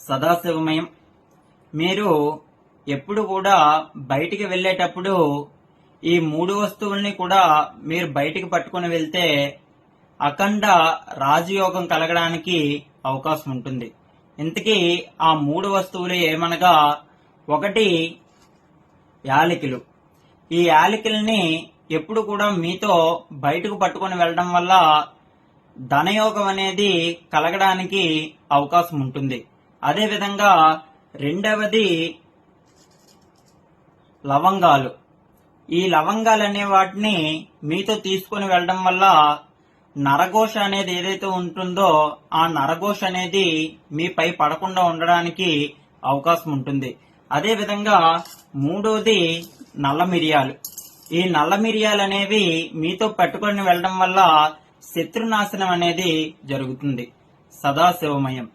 సదాశివమయం. మీరు ఎప్పుడు కూడా బయటికి వెళ్ళేటప్పుడు ఈ 3 వస్తువుల్ని కూడా మీరు బయటికి పట్టుకుని వెళ్తే అఖండ రాజయోగం కలగడానికి అవకాశం ఉంటుంది. ఇంతకీ ఆ 3 వస్తువులు ఏమనగా, ఒకటి యాలకులు. ఈ యాలకుల్ని ఎప్పుడు కూడా మీతో బయటకు పట్టుకుని వెళ్ళడం వల్ల ధనయోగం అనేది కలగడానికి అవకాశం ఉంటుంది. అదేవిధంగా రెండవది లవంగాలు. ఈ లవంగాలు అనే వాటిని మీతో తీసుకుని వెళ్ళడం వల్ల నరఘోష అనేది ఏదైతే ఉంటుందో ఆ నరఘోష అనేది మీపై పడకుండా ఉండడానికి అవకాశం ఉంటుంది. అదేవిధంగా మూడోది నల్ల మిరియాలు. ఈ నల్ల మిరియాలు అనేవి మీతో పట్టుకొని వెళ్ళడం వల్ల శత్రునాశనం అనేది జరుగుతుంది. సదాశివమయం.